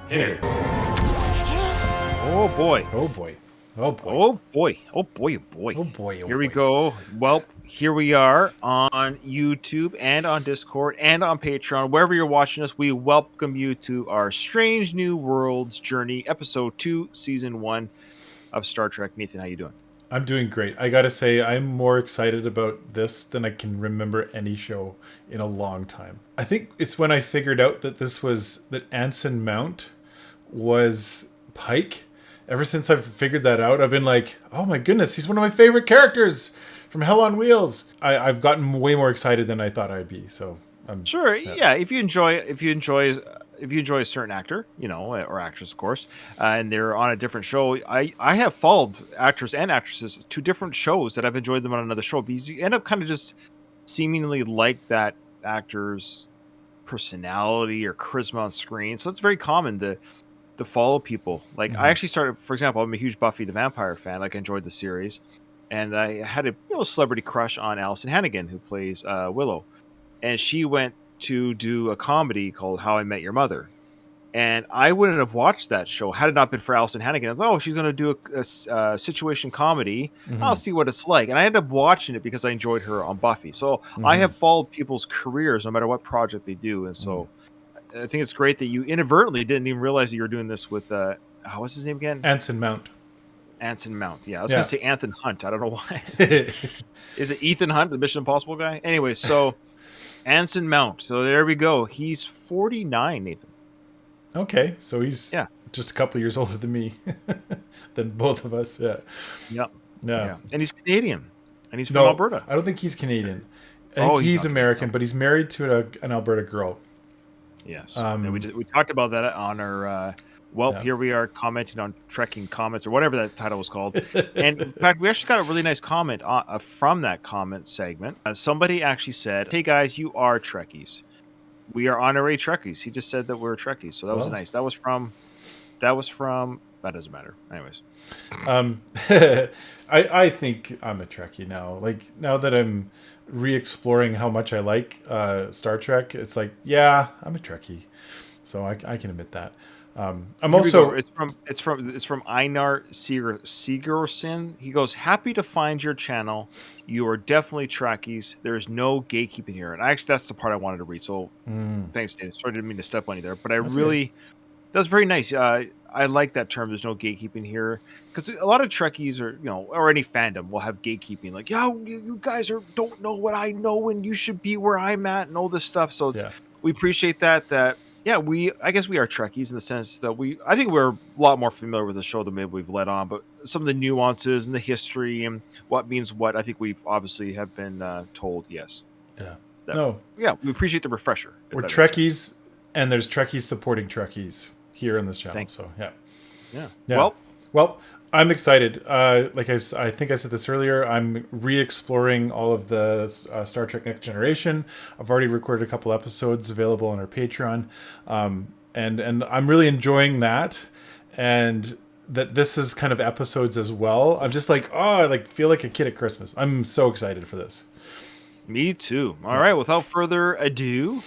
Here. Oh boy. Oh boy. Oh boy. Oh boy. Oh boy. Oh boy. Oh boy. Oh Here we boy. go. Well, here we are on YouTube and on Discord and on Patreon. Wherever you're watching us, we welcome you to our Strange New Worlds journey, episode 2, season 1 of Star Trek. Nathan, how you doing? I'm doing great. I gotta say, I'm more excited about this than I can remember any show in a long time. I think it's when I figured out that that Anson Mount was Pike. Ever since I've figured that out, I've been like, oh my goodness, he's one of my favorite characters from Hell on Wheels. I've gotten way more excited than I thought I'd be. So Sure. Yeah. If you enjoy a certain actor, or actress, of course, and they're on a different show, I have followed actors and actresses to different shows that I've enjoyed them on another show because you end up kind of just seemingly like that actor's personality or charisma on screen. So it's very common to follow people. Like I actually started, for example, I'm a huge Buffy the Vampire fan. Like I enjoyed the series, and I had a celebrity crush on Allison Hannigan, who plays Willow, and she went to do a comedy called How I Met Your Mother. And I wouldn't have watched that show had it not been for Allison Hannigan. I was, oh, she's going to do a situation comedy. I'll see what it's like. And I ended up watching it because I enjoyed her on Buffy. So I have followed people's careers no matter what project they do. And so I think it's great that you inadvertently didn't even realize that you were doing this with, what's his name again? Anson Mount. Anson Mount. Yeah, I was going to say Anthony Hunt. I don't know why. Is it Ethan Hunt, the Mission Impossible guy? Anyway, so Anson Mount. So there we go. He's 49, Nathan. Okay, so he's just a couple of years older than me, than both of us. Yeah. Yep. Yeah. And he's Canadian, and he's from Alberta. I don't think he's Canadian. I think he's American, but he's married to an Alberta girl. Yes. And we talked about that on our. Here we are commenting on Trekking Comments or whatever that title was called. And in fact, we actually got a really nice comment from that comment segment. Somebody actually said, "Hey guys, you are Trekkies. We are honorary Trekkies." He just said that we're Trekkies, so that was nice. That was from. That doesn't matter. Anyways, I think I'm a Trekkie now. Like now that I'm re-exploring how much I like Star Trek, it's like, yeah, I'm a Trekkie, so I can admit that. I'm also. It's from Einar Sigurdsson. He goes, "Happy to find your channel. You are definitely Trekkies. There is no gatekeeping here." And actually, that's the part I wanted to read. So thanks, Dave. Sorry, I didn't mean to step on you there, but that's very nice. I like that term. There's no gatekeeping here because a lot of Trekkies or any fandom will have gatekeeping. Like, you guys don't know what I know, and you should be where I'm at, and all this stuff. So we appreciate that. Yeah, I guess we are Trekkies in the sense that I think we're a lot more familiar with the show than maybe we've let on, but some of the nuances and the history and what means what, I think we've obviously have been told, yes. Yeah. Yeah, we appreciate the refresher. We're Trekkies, and there's Trekkies supporting Trekkies here on this channel. Thanks. So, yeah. Well, I'm excited. Like I think I said this earlier, I'm re-exploring all of the Star Trek Next Generation. I've already recorded a couple episodes available on our Patreon, and I'm really enjoying that. And that this is kind of episodes as well. I'm just like, I feel like a kid at Christmas. I'm so excited for this. Me too. All right, without further ado,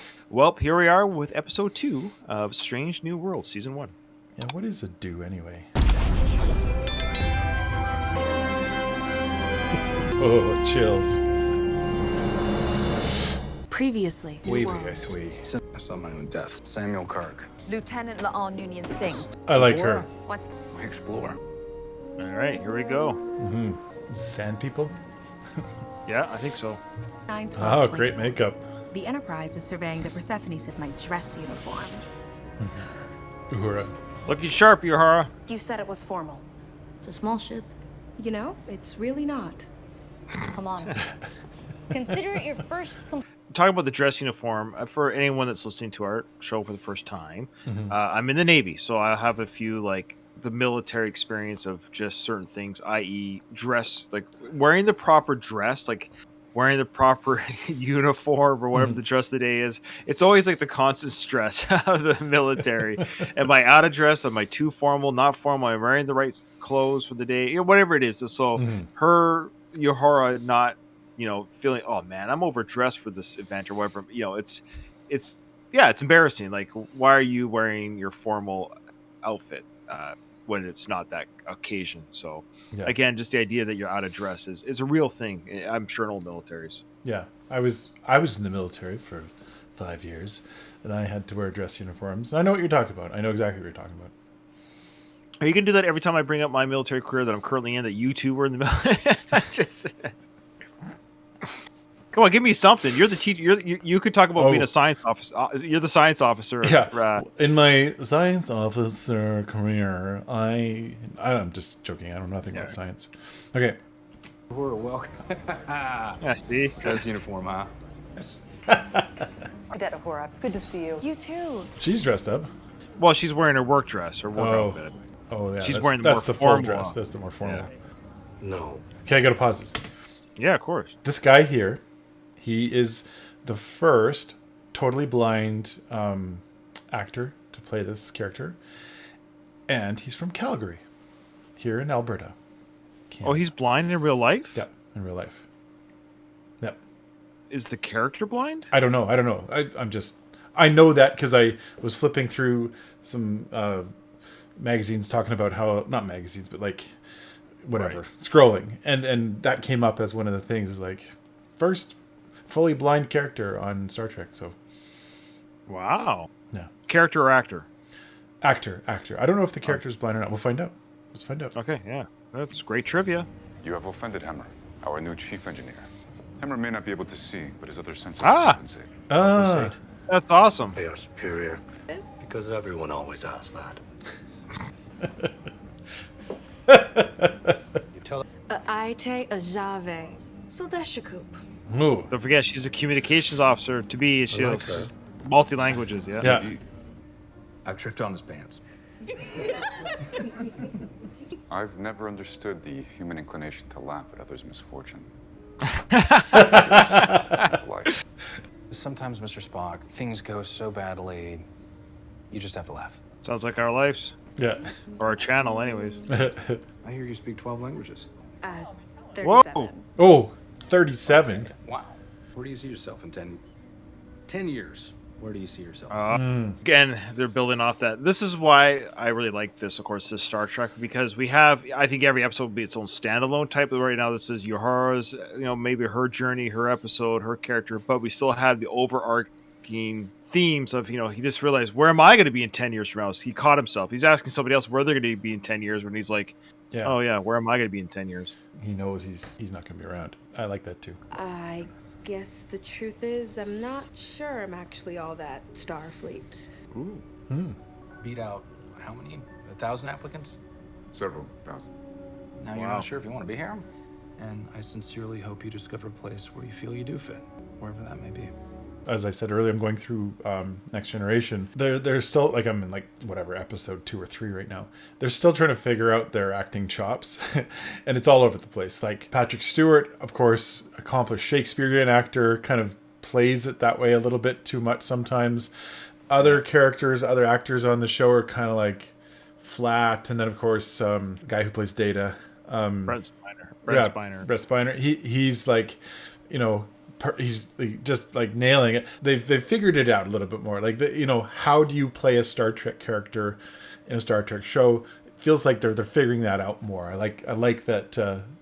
here we are with episode 2 of Strange New Worlds, season 1. Yeah, what is a do anyway? Oh, chills. Previously. I saw my own death. Samuel Kirk. Lieutenant La'an Noonien Singh. I like her. What's I explore. All right, here we go. Sand people? Yeah, I think so. Oh, great makeup. The Enterprise is surveying the Persephone Sith dress uniform. Uhura. Looking sharp, Uhura. You said it was formal. It's a small ship. You know, it's really not. Come on. Consider it your first. Talking about the dress uniform, for anyone that's listening to our show for the first time, I'm in the Navy, so I have a few the military experience of just certain things, i.e., dress, like wearing the proper dress, like wearing the proper uniform or whatever the dress of the day is. It's always like the constant stress of the military. Am I out of dress? Am I too formal? Not formal? Am I wearing the right clothes for the day? whatever it is. So her Uhura not feeling, oh man, I'm overdressed for this event or whatever. It's embarrassing. Like, why are you wearing your formal outfit when it's not that occasion. So Yeah. again, just the idea that you're out of dress is a real thing. I'm sure in old militaries. Yeah, I was in the military for 5 years, and I had to wear dress uniforms. I know what you're talking about. I know exactly what you're talking about. Are you gonna do that every time I bring up my military career that I'm currently in? That you two were in the military. Come on, give me something. You're the teacher. You could talk about being a science officer. You're the science officer. Yeah. In my science officer career, I'm just joking. I know nothing about science. Okay. We're welcome. Yeah, see? That's uniform, huh? Cadet Ahura, good to see you. You too. She's dressed up. Well, she's wearing her work dress, her work outfit. Oh, yeah. She's that's, wearing the that's more the full formal dress. That's the more formal. No. Okay, I gotta pause this. Yeah, of course. This guy here, he is the first totally blind actor to play this character, and he's from Calgary, here in Alberta. Oh, he's blind in real life? Yep, in real life. Yep. Is the character blind? I don't know. I know that because I was flipping through some magazines talking about how, not magazines, but like whatever, scrolling, and that came up as one of the things, is like first fully blind character on Star Trek. So Wow. yeah, Character or actor? actor. I don't know if the character is blind or not. We'll find out. Let's find out. Okay, yeah. That's great trivia. You have offended Hammer, our new chief engineer. Hammer may not be able to see, but his other senses Ah! compensate. That's awesome. They are superior. Because everyone always asks that. You tell Aite Ajave. Sildeshikup. Ooh. Don't forget, she's a communications officer to be. She's multi-languages, yeah. Yeah. I've tripped on his pants. I've never understood the human inclination to laugh at others' misfortune. Life. Sometimes, Mr. Spock, things go so badly, you just have to laugh. Sounds like our lives. Yeah. Or our channel, anyways. I hear you speak 12 languages. 37. Whoa! Oh, 37. Wow. Where do you see yourself in 10 years? Where do you see yourself? Again, they're building off that. This is why I really like this, of course, this Star Trek, because we have, I think every episode will be its own standalone type. But right now, this is Uhura's, maybe her journey, her episode, her character, but we still have the overarching themes of, he just realized, where am I going to be in 10 years from now? He caught himself. He's asking somebody else where they're going to be in 10 years when he's like, Yeah. oh yeah, where am I going to be in 10 years? He knows he's not going to be around. I like that too. I guess the truth is, I'm not sure I'm actually all that Starfleet. Ooh. Beat out how many? 1,000 applicants? Several thousand. Now you're not sure if you want to be here? And I sincerely hope you discover a place where you feel you do fit, wherever that may be. As I said earlier, I'm going through Next Generation. They're still, like, I'm in like whatever episode 2 or 3 right now. They're still trying to figure out their acting chops, and it's all over the place. Like Patrick Stewart, of course, accomplished Shakespearean actor, kind of plays it that way a little bit too much sometimes. Other characters, other actors on the show are kind of like flat, and then of course the guy who plays Data, Brett Spiner. Brett Spiner. He's like, he's just like nailing it. They've figured it out a little bit more. Like, how do you play a Star Trek character in a Star Trek show? It feels like they're figuring that out more. I like that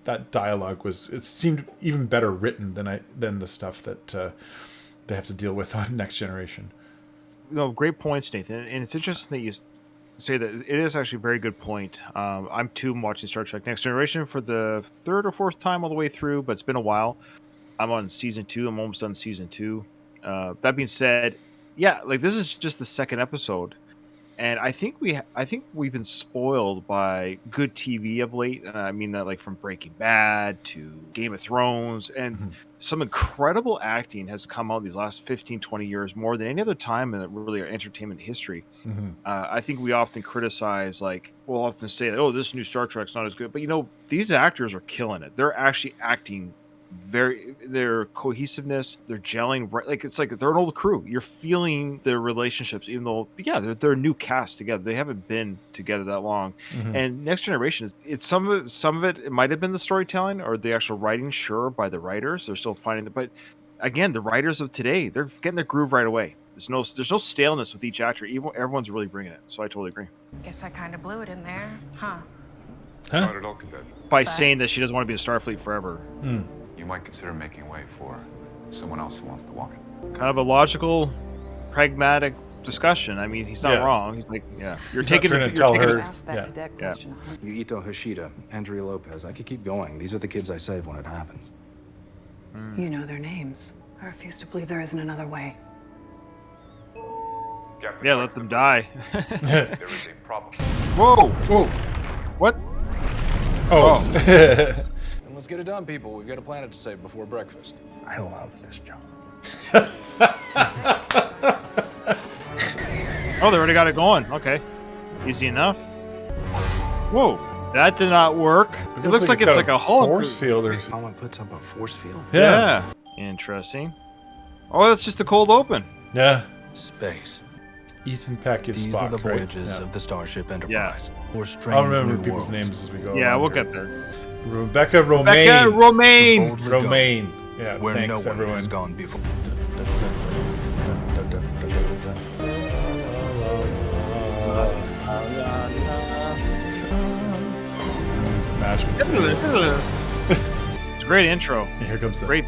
that dialogue it seemed even better written than the stuff that they have to deal with on Next Generation. Great points, Nathan. And it's interesting that you say that. It is actually a very good point. I'm too watching Star Trek Next Generation for the third or fourth time all the way through, but it's been a while. I'm on season 2. I'm almost done season 2. That being said, yeah, like this is just the second episode, and I think we've been spoiled by good TV of late. And I mean that like from Breaking Bad to Game of Thrones, and some incredible acting has come out these last 15, 20 years more than any other time in really our entertainment history. I think we often criticize, we'll often say, oh, this new Star Trek's not as good, but these actors are killing it. They're actually acting their cohesiveness, their gelling, right? Like it's like they're an old crew. You're feeling their relationships, even though they're a new cast together. They haven't been together that long. And Next Generation it's some of it might have been the storytelling or the actual writing, sure, by the writers. They're still finding it, but again, the writers of today, they're getting their groove right away. There's no staleness with each actor. Everyone's really bringing it. So I totally agree. Guess I kind of blew it in there, huh? Not at all, Cadet. By saying that she doesn't want to be in Starfleet forever. You might consider making way for someone else who wants to walk it. Kind of a logical, pragmatic discussion. I mean, he's not wrong. He's like, you're taking trying to tell her. Ask that cadet question. Yuito Hoshida, Andrea Lopez. I could keep going. These are the kids I save when it happens. You know their names. I refuse to believe there isn't another way. Captain Yeah, let them die. There is a problem. Whoa! Whoa! What? Oh. And let's get it done, people. We've got a planet to save before breakfast. I love this job. Oh, they already got it going. Okay. Easy enough. Whoa. That did not work. It looks like it's like a hull force field or something. Mama puts up a force field. Yeah. Interesting. Oh, that's just a cold open. Yeah. Space. Ethan Peck is These Spock, are the right? voyages Yeah. of the Starship Enterprise. Or strange I'll remember new people's worlds. names as we go. Yeah, along we'll here. get there. Rebecca Romaine. Becca Romaine. Boldly go Romaine. Yeah, where thanks no one everyone. has gone before. Mash. It's a great intro. And here comes the Great.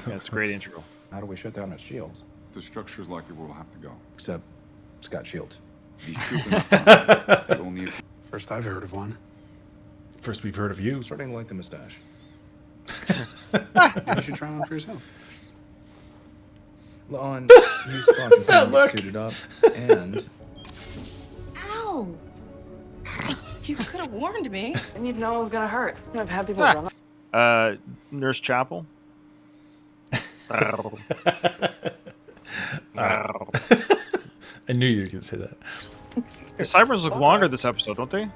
Yeah, it's a great intro. How do we shut down its shields? The structure is likely where we'll have to go. Except it's got shields. These shields are not permanent. They only First I've heard of one. First we've heard of you. I'm starting to like the mustache. You should try one for yourself. Lon, you Spock and Sam get suited up, and Ow! You could have warned me. I didn't even know it was gonna hurt. I've had people run Nurse Chapel. I knew you were going to say that. The Cyberns look longer this episode, don't they?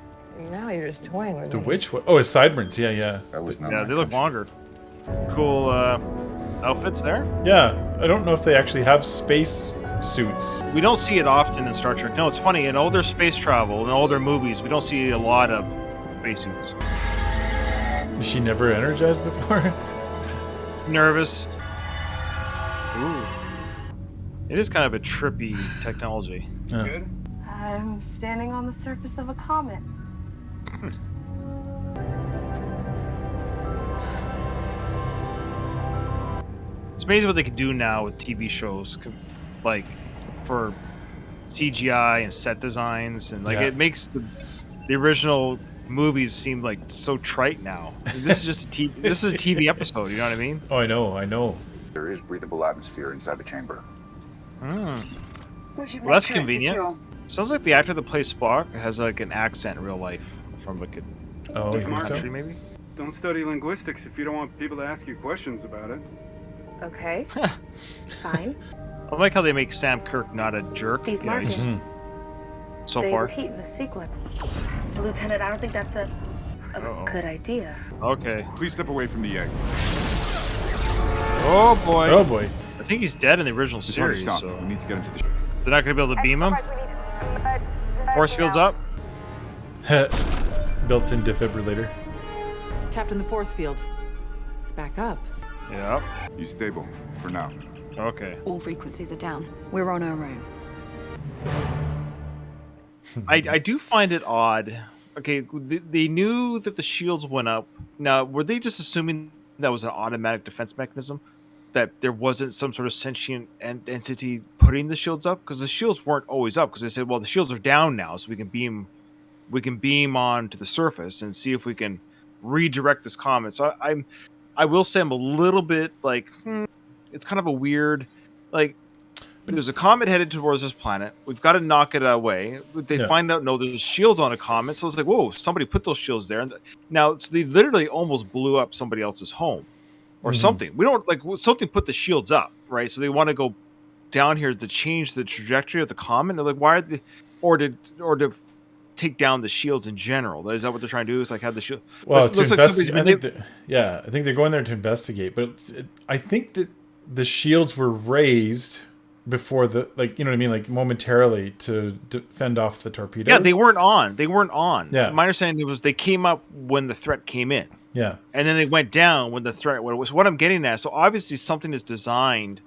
Now you're just toying with The me. witch? What? Oh, it's Sideburns. Yeah, yeah. That was not Yeah, my they look intention. longer. Cool outfits there. Yeah. I don't know if they actually have space suits. We don't see it often in Star Trek. No, it's funny. In all their space travel, in all their movies, we don't see a lot of spacesuits. Is she never energized before? Nervous. Ooh. It is kind of a trippy technology. Yeah. I'm standing on the surface of a comet. It's amazing what they can do now with TV shows, like for CGI and set designs, and like Yeah. it makes the original movies seem like so trite now. This is just a TV. This is a TV episode. You know what I mean? Oh, I know. I know. There is breathable atmosphere inside the chamber. Well, that's convenient. Sounds like the actor that plays Spock has like an accent in real life from like a Oh, you different think so? country, maybe. Don't study linguistics if you don't want people to ask you questions about it. Okay. Fine. I like how they make Sam Kirk not a jerk. These You know, he's markings. just so They far. repeat in the sequence. Lieutenant, I don't think that's a Uh-oh. good idea. Okay. Please step away from the egg. Oh boy. Oh, boy. I think he's dead in the original It's already series. stopped. So We need to get into the they're not gonna be able to beam him. Force field's up. Built-in defibrillator. Captain, the force field. It's back up. Yep. He's stable for now. Okay. All frequencies are down. We're on our own. I do find it odd. Okay, they knew that the shields went up. Now, were they just assuming that was an automatic defense mechanism? That there wasn't some sort of sentient entity putting the shields up? Because the shields weren't always up. Because they said, well, the shields are down now, so we can beam on to the surface and see if we can redirect this comet. So I will say I'm a little bit like, it's kind of a weird, like, there's a comet headed towards this planet. We've got to knock it away. They find out, no, there's shields on a comet. So it's like, whoa, somebody put those shields there. And now, so they literally almost blew up somebody else's home or something. We don't, like, something put the shields up, right? So they want to go down here to change the trajectory of the comet. They're like, why are they, or to take down the shields in general? Is that what they're trying to do? Is like have the shield? Well, looks to like somebody's investigate. I think they're going there to investigate. But I think that the shields were raised before the, like, you know what I mean, like momentarily to fend off the torpedoes. Yeah, they weren't on. Yeah. My understanding was they came up when the threat came in. Yeah. And then they went down when the threat was. What I'm getting at. So obviously something is designed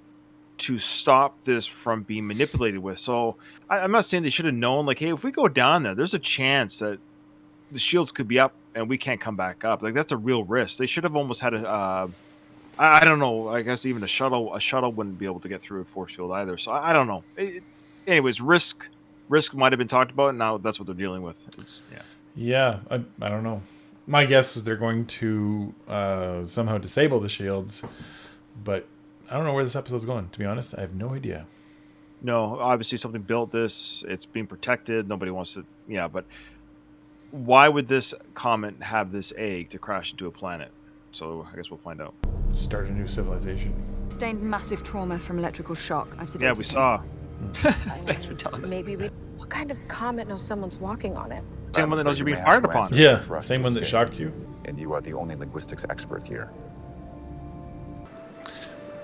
to stop this from being manipulated with. So I'm not saying they should have known, like, hey, if we go down there, there's a chance that the shields could be up and we can't come back up. Like, that's a real risk. They should have almost had a, I don't know. I guess even a shuttle wouldn't be able to get through a force field either. So I don't know. Anyways, risk might have been talked about, and now that's what they're dealing with. Yeah, I don't know. My guess is they're going to somehow disable the shields, but I don't know where this episode's going. To be honest, I have no idea. No, obviously something built this. It's being protected. Nobody wants to. Yeah, but why would this comet have this egg to crash into a planet? So I guess we'll find out. Start a new civilization. Sustained massive trauma from electrical shock. I've Yeah, we saw. Thanks for telling us. Maybe we. What kind of comet knows someone's walking on it? Same one that knows you're being fired upon. Yeah, same one that shocked you. And you are the only linguistics expert here.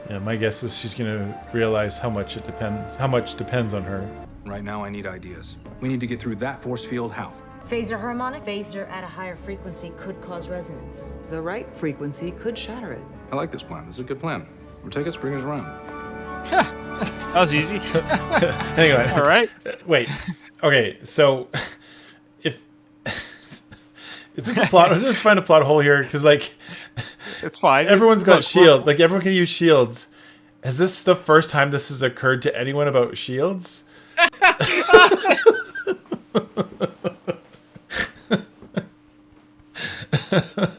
Yeah, my guess is she's gonna realize how much depends on her. Right now, I need ideas. We need to get through that force field. How? Phaser harmonic. Phaser at a higher frequency could cause resonance. The right frequency could shatter it. I like this plan. This is a good plan. We'll take us, bring us around. That was easy. Hang on. All right. Wait. Okay, so if is this a plot? Let's just find a plot hole here, because like it's fine. Everyone's got shield. Like everyone can use shields. Is this the first time this has occurred to anyone about shields?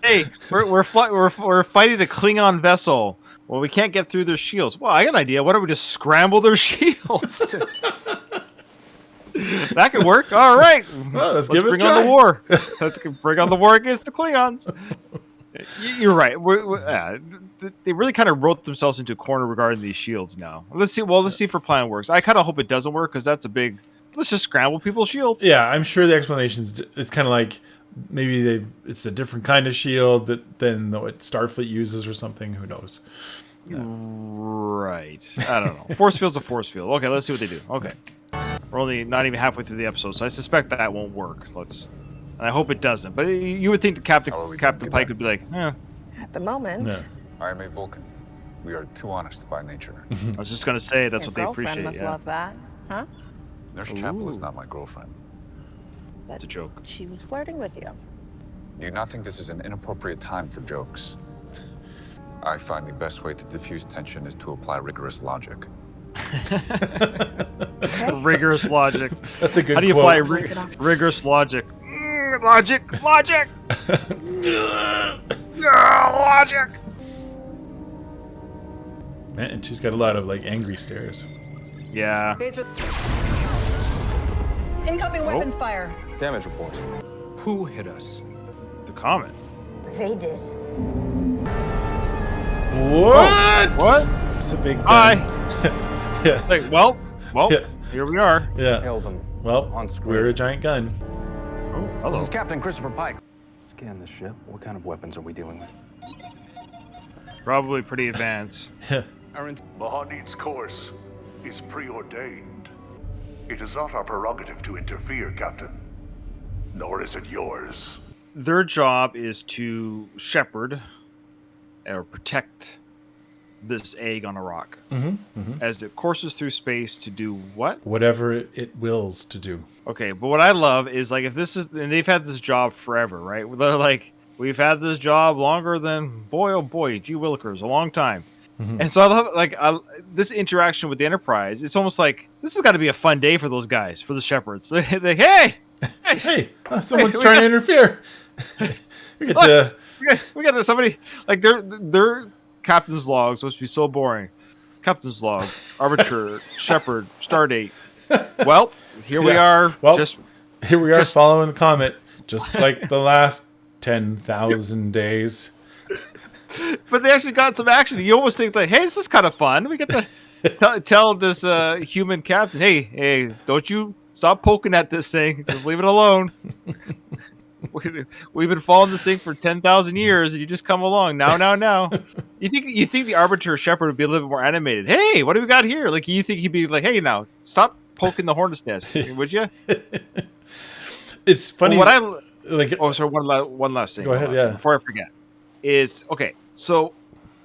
Hey, we're fighting a Klingon vessel. Well, we can't get through their shields. Well, I got an idea. Why don't we just scramble their shields? That could work. All right. Well, let's bring it a try. on the war. Let's bring on the war against the Klingons. You're right. They really kind of wrote themselves into a corner regarding these shields now. Let's see. Well, let's see if our plan works. I kind of hope it doesn't work, because that's a big. Let's just scramble people's shields. Yeah, I'm sure the explanation's. It's kind of like maybe it's a different kind of shield than what Starfleet uses or something. Who knows? Yeah. Right. I don't know. Force field's a force field. Okay, let's see what they do. Okay. We're only not even halfway through the episode, so I suspect that won't work. And I hope it doesn't. But you would think Captain Pike would be like, At the moment. Yeah. I am a Vulcan. We are too honest by nature. I was just going to say that's Your what they girlfriend appreciate. must Yeah. love that, huh? Nurse Chapel is not my girlfriend. It's a joke. She was flirting with you. Do you not think this is an inappropriate time for jokes? I find the best way to diffuse tension is to apply rigorous logic. Rigorous logic. That's a good How do you quote. apply rigorous logic? Logic. Logic. Man, and she's got a lot of like angry stares. Yeah. Incoming weapons fire. Damage report. Who hit us? The Comet. They did. What? What? It's a big Hi. Yeah. Like, well, Yeah. here we are. Yeah. Hail them. Well, On screen. we're a giant gun. Oh, hello. This is Captain Christopher Pike. Scan the ship. What kind of weapons are we dealing with? Probably pretty advanced. Mahoney's course is preordained. It is not our prerogative to interfere, Captain. Nor is it yours. Their job is to shepherd or protect this egg on a rock as it courses through space to do what? Whatever it wills to do. Okay, but what I love is, like, if this is, and they've had this job forever, right? They're like, we've had this job longer than, boy, oh boy, gee willikers, a long time. And so I love, like, this interaction with the Enterprise. It's almost like this has got to be a fun day for those guys, for the shepherds. Like, hey, someone's trying to interfere. We got somebody, like, their captain's log is supposed to be so boring. Captain's log, arbiter, shepherd, stardate. Well, here we are. Well, just here we are following the comet, just like the last 10,000 days. But they actually got some action. You almost think like, hey, this is kind of fun. We get to tell this human captain, hey, don't you stop poking at this thing. Just leave it alone. We've been following this thing for 10,000 years, and you just come along now. You think the Arbiter Shepherd would be a little bit more animated? Hey, what do we got here? Like, you think he'd be like, hey, now stop poking the hornet's nest, would you? It's funny. Well, sorry. One last thing. Go ahead. Yeah. Before I forget, is okay. So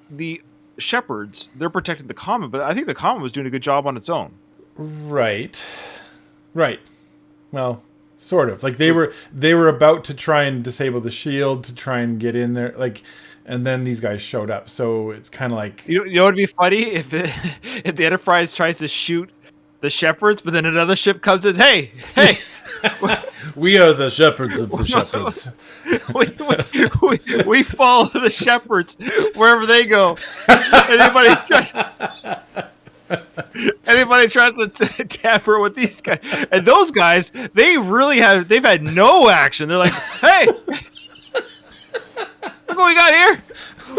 the shepherds, they're protecting the Comet, but I think the Comet was doing a good job on its own. Right. Well, sort of. Like they were about to try and disable the shield to try and get in there, like, and then these guys showed up. So it's kind of like, you know what would be funny if the Enterprise tries to shoot the shepherds, but then another ship comes in. Hey. We are the shepherds of the shepherds. we follow the shepherds wherever they go. Anybody tries to tamper with these guys, and those guys, they've had no action. They're like, hey, look what we got here.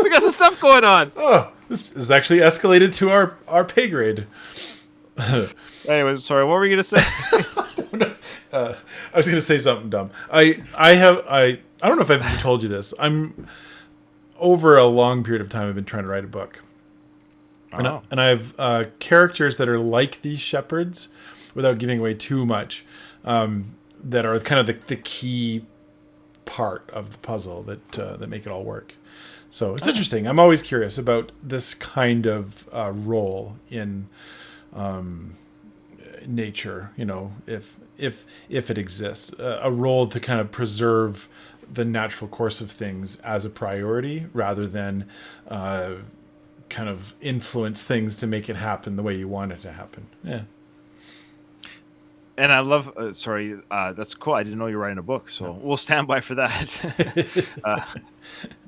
We got some stuff going on. Oh, this is actually escalated to our pay grade. Anyway, sorry, what were you gonna say? I was gonna say something dumb. I don't know if I've ever told you this. I'm over a long period of time I've been trying to write a book. And I have characters that are like these shepherds, without giving away too much, that are kind of the key part of the puzzle that make it all work. So it's interesting. I'm always curious about this kind of role in nature. You know, if it exists, a role to kind of preserve the natural course of things as a priority, rather than kind of influence things to make it happen the way you want it to happen. Yeah. And I love, that's cool. I didn't know you were writing a book, so we'll stand by for that.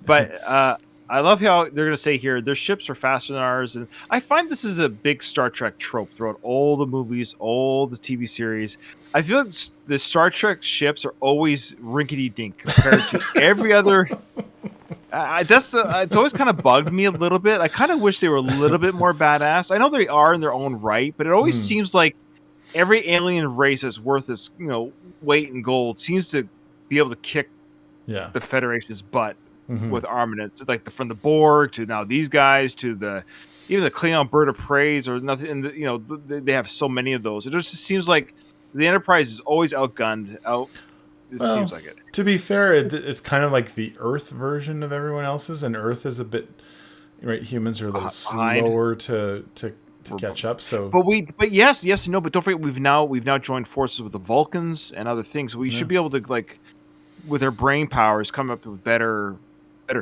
But I love how they're going to say here, their ships are faster than ours. And I find this is a big Star Trek trope throughout all the movies, all the TV series. I feel like the Star Trek ships are always rinkety-dink compared to every other... it's always kind of bugged me a little bit. I kind of wish they were a little bit more badass. I know they are in their own right, but it always seems like every alien race that's worth its weight in gold seems to be able to kick the Federation's butt with armaments, like from the Borg to now these guys to even the Klingon bird of praise or nothing. And they have so many of those. It just seems like the Enterprise is always outgunned. It seems like it. To be fair, it's kind of like the Earth version of everyone else's, and Earth is a bit, right? Humans are a little slower to catch up. So, but yes and no. But don't forget, we've now joined forces with the Vulcans and other things. So we should be able to, with our brain powers, come up with better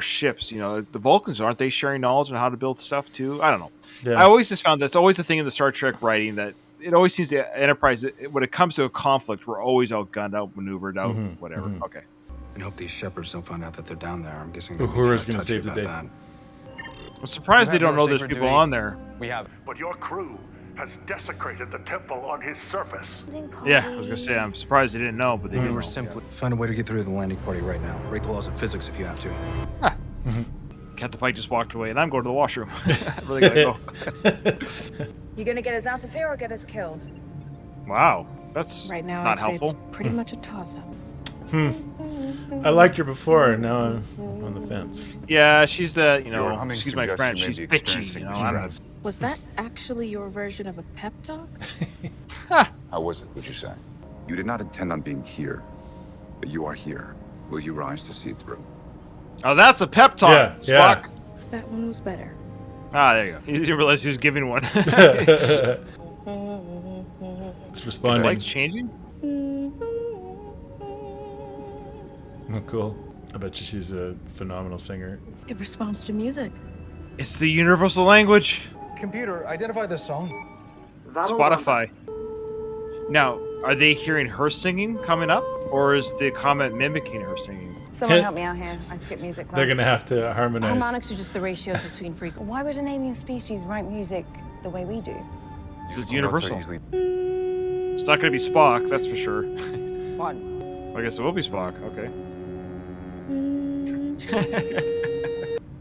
ships. The Vulcans, aren't they sharing knowledge on how to build stuff too? I don't know. Yeah. I always just found that's always the thing in the Star Trek writing, that it always seems the Enterprise, when it comes to a conflict, we're always outgunned, outmaneuvered, whatever. Okay. And hope these shepherds don't find out that they're down there. I'm guessing Uhura's going to save the day. I'm surprised they don't know there's people on there. We have. But your crew has desecrated the temple on his surface. Yeah, I was going to say, I'm surprised they didn't know, but they did. We're simply find a way to get through to the landing party right now. Break the laws of physics if you have to. Captain Pike just walked away, and I'm going to the washroom. I really gotta go. You gonna get us out of here or get us killed? Wow, that's right now, not I'd say helpful. it's pretty much a toss-up. I liked her before, and now I'm on the fence. Yeah, she's the, excuse my French, she's bitchy. I don't know. Was that actually your version of a pep talk? How was it, would you say? You did not intend on being here, but you are here. Will you rise to see it through? Oh, that's a pep talk, Spock. That one was better. Ah, there you go. You didn't realize he was giving one. It's responding. Lights changing? Oh, cool. I bet you she's a phenomenal singer. It responds to music. It's the universal language. Computer, identify this song. Spotify. Now, are they hearing her singing coming up, or is the Comet mimicking her singing? Someone help me out here. I skip music class. They're going to have to harmonize. Harmonics are just the ratios between frequencies. Why would an alien species write music the way we do? This is universal. It's not going to be Spock, that's for sure. What? I guess it will be Spock. Okay.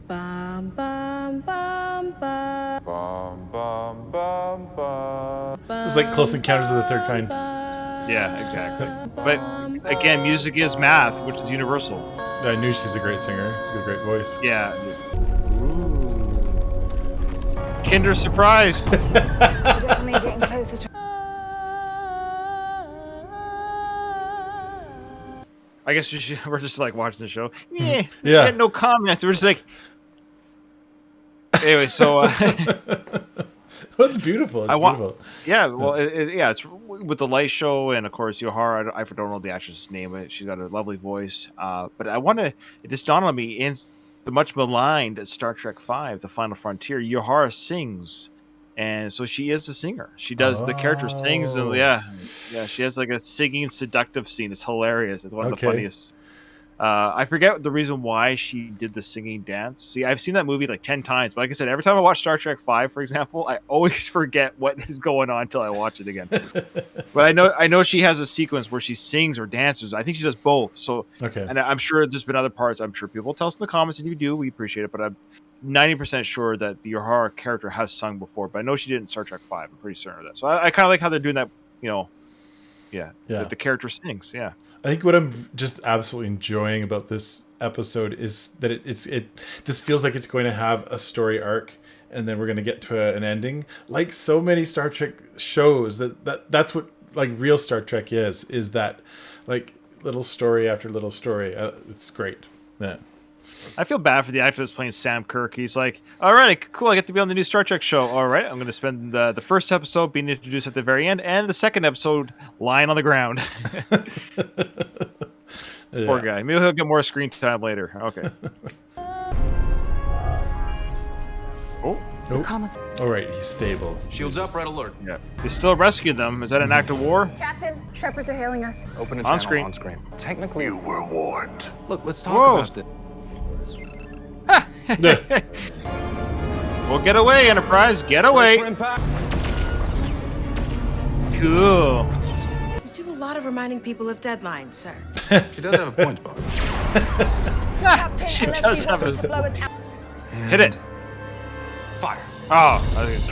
Bum, bum, bum, bum. Bum, bum, bum, bum. This is like Close Encounters of the Third Kind. Yeah, exactly. But again, music is math, which is universal. I knew she's a great singer. She's got a great voice. Yeah. Kinder Surprise. Definitely getting closer to. I guess we're just like watching the show. Yeah. Yeah. No comments. We're just like. Anyway, so. That's beautiful. It's beautiful. Yeah, well, it's with the light show, and of course, Yohara. I don't know the actress's name, but she's got a lovely voice. But I want to. It just dawned on me in the much maligned Star Trek V, The Final Frontier. Yohara sings, and so she is a singer. She does the character sings, and yeah, she has like a singing seductive scene. It's hilarious. It's one of the funniest. I forget the reason why she did the singing dance. See, I've seen that movie like 10 times, but like I said, every time I watch Star Trek V, for example, I always forget what is going on until I watch it again. But I know she has a sequence where she sings or dances. I think she does both. So, and I'm sure there's been other parts. I'm sure people will tell us in the comments, and if you do, we appreciate it. But I'm 90% sure that the Yohara character has sung before, but I know she did in Star Trek V. I'm pretty certain of that. So I kind of like how they're doing that. The character sings. Yeah. I think what I'm just absolutely enjoying about this episode is that this feels like it's going to have a story arc, and then we're going to get to an ending. Like so many Star Trek shows, that's what like real Star Trek is that like little story after little story. It's great. Yeah. I feel bad for the actor that's playing Sam Kirk. He's like, all right, cool, I get to be on the new Star Trek show. All right, I'm going to spend the first episode being introduced at the very end, and the second episode lying on the ground. Poor guy. Maybe he'll get more screen time later. Okay. All right, he's stable. Shields up, red alert. Yeah. They still rescued them. Is that an act of war? Captain, Shepherds are hailing us. Open a On channel screen. Technically, You were warned. look, let's talk about this. Well, get away, Enterprise. Get away. Cool. You do a lot of reminding people of deadlines, sir. She does have a point, Bob. Captain, She unless does you have want a- to blow us out. Hit it. Fire. Oh, I think it's...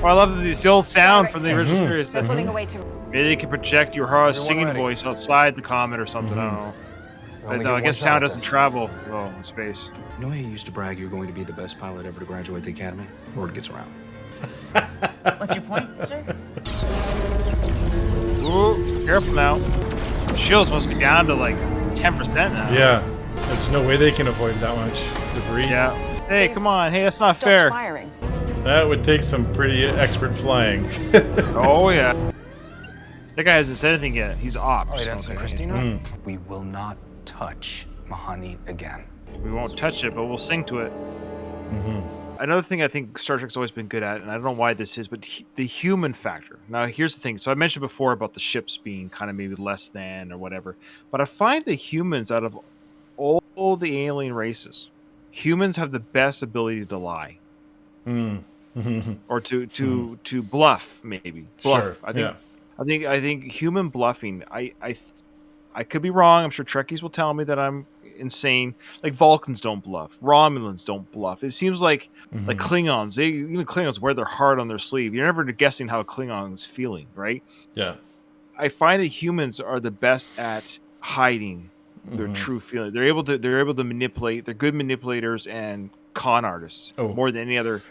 I love the old sound from the original series. We're pulling away to. Maybe they can project Yohara's singing voice outside the comet or something. I don't know. But no, I guess sound doesn't travel in space. You know how you used to brag you're going to be the best pilot ever to graduate the academy? Word gets around. What's your point, sir? Ooh, careful now. Shields must be down to like 10% now. Yeah, there's no way they can avoid that much debris. Yeah. Hey, come on. Hey, that's not fair. Firing. That would take some pretty expert flying. Oh, yeah. That guy hasn't said anything yet. He's ops. All right, Ensign Christina. Mm. We will not touch Mahani again. We won't touch it, but we'll sing to it. Another thing I think Star Trek's always been good at, and I don't know why this is, but the human factor. Now, here's the thing. So I mentioned before about the ships being kind of maybe less than or whatever, but I find the humans out of all the alien races, humans have the best ability to lie. Or to bluff, maybe. Bluff. Sure, I think human bluffing, I could be wrong. I'm sure Trekkies will tell me that I'm insane. Like Vulcans don't bluff. Romulans don't bluff. It seems like Klingons, even Klingons wear their heart on their sleeve. You're never guessing how a Klingon is feeling, right? Yeah. I find that humans are the best at hiding their true feeling. They're able to manipulate. They're good manipulators and con artists more than any other.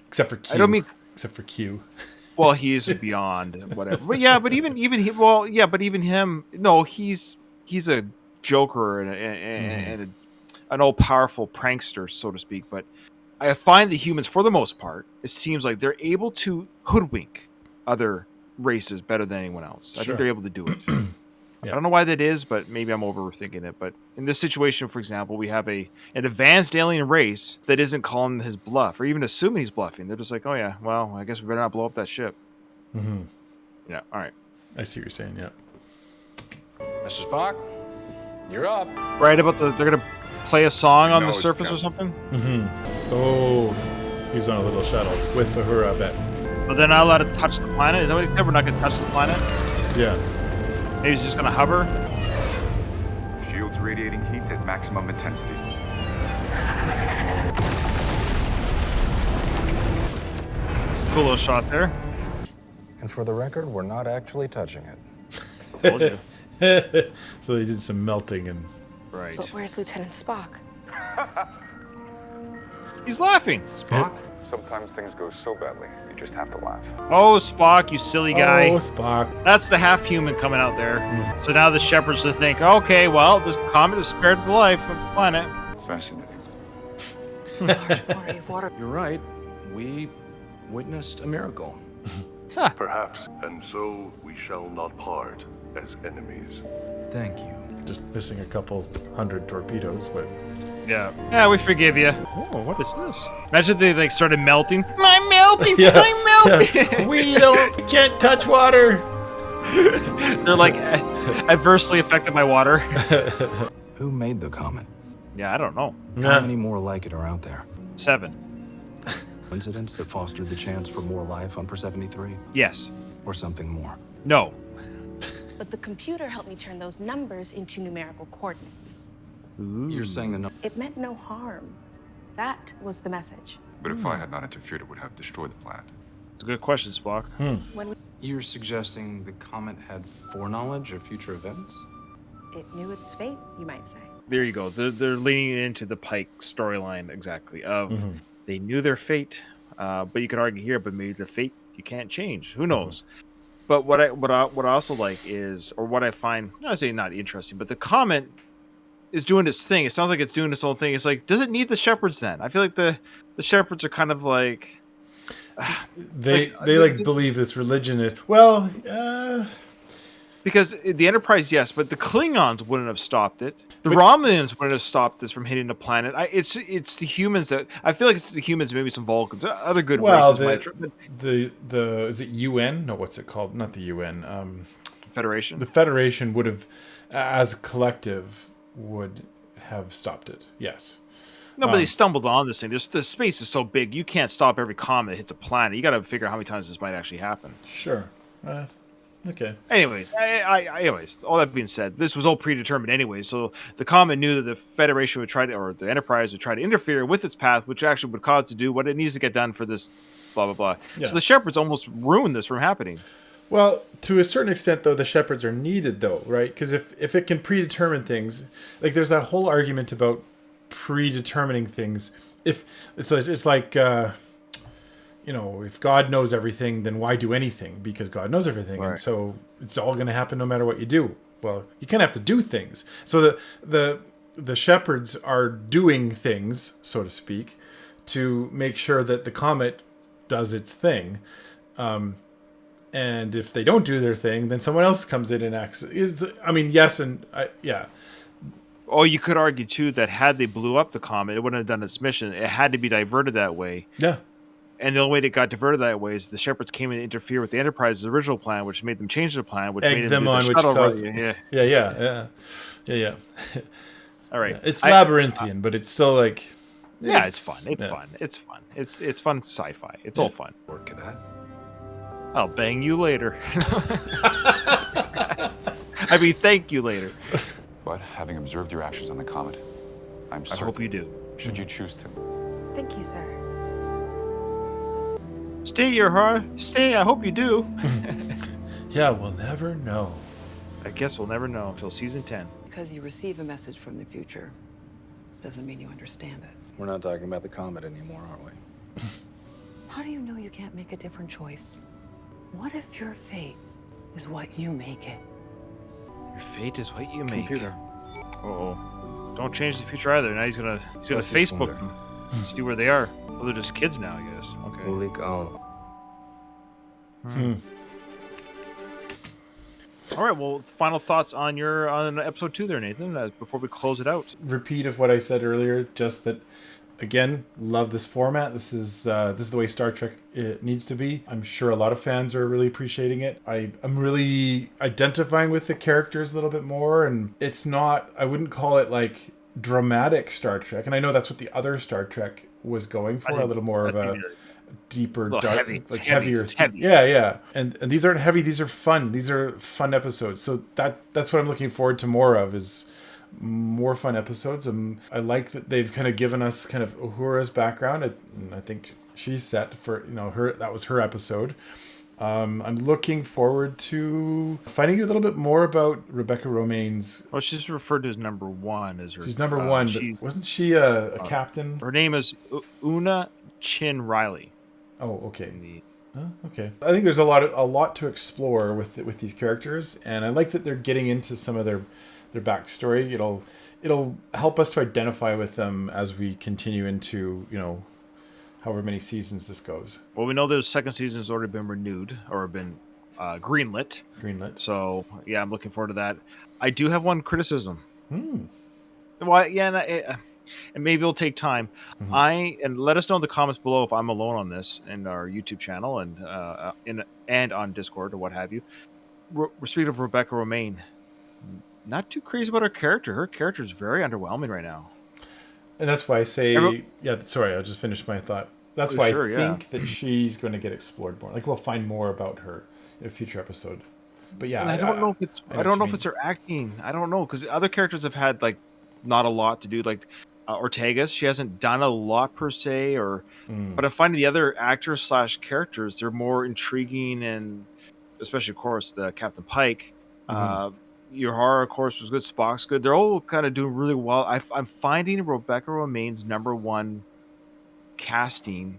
Except for Q. I don't mean except for Q. Well, he's beyond whatever. But even him. No, he's a joker and an all powerful prankster, so to speak. But I find the humans, for the most part, it seems like they're able to hoodwink other races better than anyone else. I think they're able to do it. I don't know why that is, but maybe I'm overthinking it. But in this situation, for example, we have an advanced alien race that isn't calling his bluff or even assuming he's bluffing. They're just like, oh yeah, well, I guess we better not blow up that ship. Yeah, all right. I see what you're saying, yeah. Mr. Spock, you're up. Right about they're gonna play a song on the surface or something. Oh, he was on a little shuttle with Uhura, I bet. But they're not allowed to touch the planet. Is that what he said? We're not gonna touch the planet. Yeah. Maybe he's just gonna hover. Shields radiating heat at maximum intensity. Cool little shot there. And for the record, we're not actually touching it. Told you. So they did some melting and. Right. But where's Lieutenant Spock? He's laughing. Spock? Sometimes things go so badly, you just have to laugh. Oh, Spock, you silly guy. Oh, Spock. That's the half-human coming out there. So now the shepherds to think, okay, well, this comet has spared the life of the planet. Fascinating. Large quantity of water. You're right. We witnessed a miracle. Perhaps, and so we shall not part as enemies. Thank you. Just missing a couple hundred torpedoes, but. Yeah. Yeah, we forgive you. Oh, what is this? Imagine if they like started melting. I'm melting. I'm melting. Yeah. We can't touch water. They're like adversely affected by water. Who made the comet? Yeah, I don't know. How many more like it are out there? 7. Incidents that fostered the chance for more life on Persephone 3? Yes. Or something more? No. But the computer helped me turn those numbers into numerical coordinates. Ooh. You're saying It meant no harm. That was the message. But if I had not interfered, it would have destroyed the planet. It's a good question, Spock. You're suggesting the comet had foreknowledge of future events? It knew its fate, you might say. There you go. They're leaning into the Pike storyline exactly of they knew their fate, but you could argue here, but maybe the fate you can't change. Who knows? But what I also like is, or what I find, I say not interesting, but the comet is doing its thing. It sounds like it's doing its own thing. It's like, does it need the shepherds then? I feel like the shepherds are kind of like they believe this religion is because the Enterprise, yes, but the Klingons wouldn't have stopped it. The Romulans wouldn't have stopped this from hitting the planet. It's the humans that I feel like it's the humans, maybe some Vulcans, other good races. The is it UN? No, what's it called? Not the UN. Federation. The Federation would have, as a collective, would have stopped it. Yes. No, but they stumbled on this thing. The space is so big, you can't stop every comet that hits a planet. You got to figure out how many times this might actually happen. Sure. Okay. Anyways, anyways, all that being said, this was all predetermined anyway. So the Comet knew that the Federation would try to, or the Enterprise would try to interfere with its path, which actually would cause it to do what it needs to get done for this, blah blah blah. Yeah. So the Shepherds almost ruined this from happening. Well, to a certain extent, though, the shepherds are needed, though, right? Because if it can predetermine things, like there's that whole argument about predetermining things. If it's like. If God knows everything, then why do anything? Because God knows everything. Right. And so it's all going to happen no matter what you do. Well, you kind of have to do things. So the shepherds are doing things, so to speak, to make sure that the comet does its thing. And if they don't do their thing, then someone else comes in and acts. Yes, and yeah. Oh, you could argue, too, that had they blew up the comet, it wouldn't have done its mission. It had to be diverted that way. Yeah. And the only way it got diverted that way is the shepherds came in to interfere with the Enterprise's original plan, which made them change their plan, which made them on, which caused Yeah. All right, it's labyrinthian, but it's still like it's fun. It's fun. It's fun sci-fi. It's all fun. Work at. I'll bang you later. Thank you later. But having observed your actions on the comet, I hope you do. Should you choose to. Thank you, sir. Stay your heart. Stay. I hope you do. Yeah, we'll never know. I guess we'll never know until season 10. Because you receive a message from the future doesn't mean you understand it. We're not talking about the comet anymore, are we? How do you know you can't make a different choice? What if your fate is what you make it? Your fate is what you make. Computer. Uh-oh. Don't change the future either. Now he's gonna Facebook them. See where they are. Well, they're just kids now, I guess. Okay. All right. Well, final thoughts on episode 2 there, Nathan, before we close it out. Repeat of what I said earlier, just that, again, love this format. This is the way Star Trek it needs to be. I'm sure a lot of fans are really appreciating it. I'm really identifying with the characters a little bit more, and it's not, I wouldn't call it like dramatic Star Trek, and I know that's what the other Star Trek was going for, a little more of a deeper, dark, heavy. like heavier. It's heavy. Yeah. And these aren't heavy. These are fun. These are fun episodes. So that's what I'm looking forward to more of, is more fun episodes. And I like that they've kind of given us kind of Uhura's background. And I think she's set for, that was her episode. I'm looking forward to finding a little bit more about Rebecca Romaine's. Well, she's referred to as number one. She's number one, but wasn't she a captain? Her name is Una Chin Riley. Oh, okay. Okay. I think there's a lot to explore with these characters, and I like that they're getting into some of their backstory. It'll help us to identify with them as we continue into, however many seasons this goes. Well, we know the second season has already been renewed or been greenlit. So, yeah, I'm looking forward to that. I do have one criticism. Well, yeah, and maybe it'll take time. And let us know in the comments below if I'm alone on this in our YouTube channel and on Discord or what have you. We're speaking of Rebecca Romaine. Not too crazy about her character. Her character is very underwhelming right now. And that's why I say, sorry, I'll just finish my thought. That's why I think that she's going to get explored more. Like, we'll find more about her in a future episode. But yeah, and I don't know if it's her acting. I don't know, because other characters have had like not a lot to do. Like Ortega's, she hasn't done a lot per se, but I find the other actors / characters, they're more intriguing, and especially of course the Captain Pike. Uhura, of course, was good. Spock's good. They're all kind of doing really well. I'm finding Rebecca Romaine's number one casting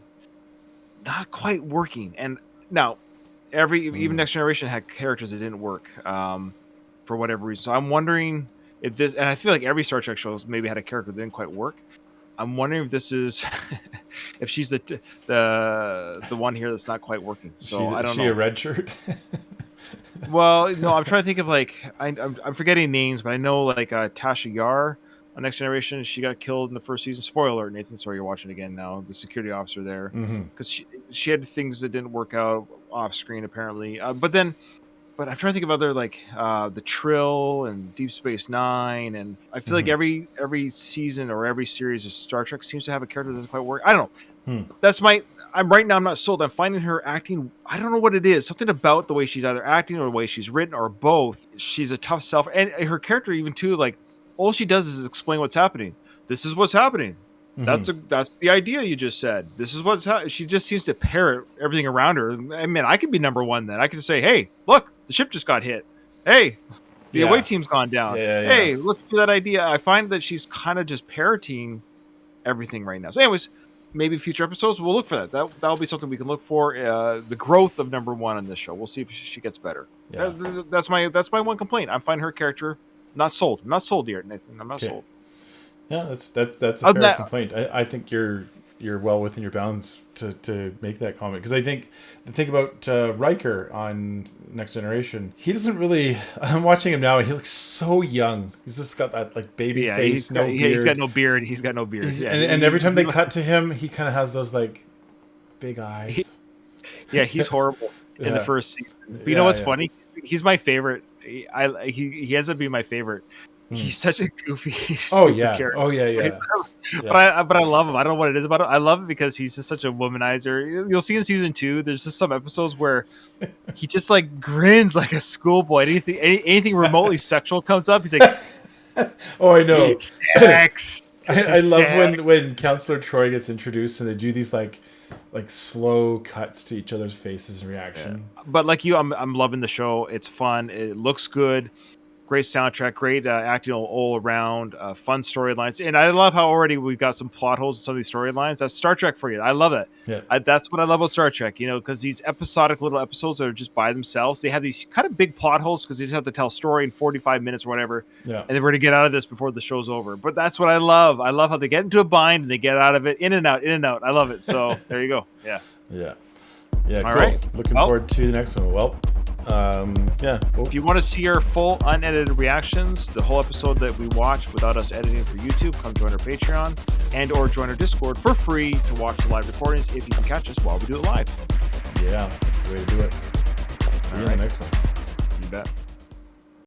not quite working. And now, even Next Generation had characters that didn't work for whatever reason. So I'm wondering if this, and I feel like every Star Trek show maybe had a character that didn't quite work. I'm wondering if this is, if she's the one here that's not quite working. So I don't know. Is she a red shirt? Well, no, I'm trying to think of like I'm forgetting names, but I know like Tasha Yar on Next Generation. She got killed in the first season. Spoiler alert, Nathan. Sorry, you're watching again now. The security officer there, because she had things that didn't work out off screen apparently. But I'm trying to think of other like the Trill and Deep Space Nine, and I feel like every season or every series of Star Trek seems to have a character that doesn't quite work. I don't know. That's my. I'm not sold. I'm finding her acting. I don't know what it is. Something about the way she's either acting or the way she's written or both. She's a tough self, and her character even too. Like all she does is explain what's happening. This is what's happening. That's the idea you just said. This is what's happening. She just seems to parrot everything around her. I mean, I could be number one then. I could say, hey, look, the ship just got hit. Hey, the away team's gone down. Hey, let's do that idea. I find that she's kind of just parroting everything right now. So anyways, maybe future episodes, we'll look for that. That'll be something we can look for. The growth of number one on this show. We'll see if she gets better. Yeah. That's my one complaint. I find her character not sold. I'm not sold yet, Nathan. I'm not sold. Yeah, that's a fair complaint. I think you're well within your bounds to make that comment, because I think the thing about Riker on Next Generation, he doesn't really. I'm watching him now, and he looks so young. He's just got that like baby face, beard. He's got no beard. He's got no beard. And every time they cut to him, he kind of has those like big eyes. He's horrible in the first season. But you know what's funny? He's my favorite. He ends up being my favorite. He's such a goofy, character. But I love him. I don't know what it is about him. I love him because he's just such a womanizer. You'll see in season 2, there's just some episodes where he just like grins like a schoolboy. Anything remotely sexual comes up, he's like, "Oh, I know." Sex. I love when Counselor Troy gets introduced and they do these like slow cuts to each other's faces and reaction. Yeah. But like you, I'm loving the show. It's fun. It looks good. Great soundtrack, great acting all around, fun storylines. And I love how already we've got some plot holes in some of these storylines. That's Star Trek for you. I love it. Yeah. That's what I love about Star Trek, because these episodic little episodes that are just by themselves, they have these kind of big plot holes because they just have to tell a story in 45 minutes or whatever. Yeah. And then we're going to get out of this before the show's over. But that's what I love. I love how they get into a bind and they get out of it, in and out. I love it. So there you go. Yeah. Yeah. Yeah. All right. Looking forward to the next one. Well, if you want to see our full unedited reactions, the whole episode that we watched without us editing for YouTube, come join our Patreon and or join our Discord for free to watch the live recordings if you can catch us while we do it live. Yeah, that's the way to do it. See you in the next one. You bet.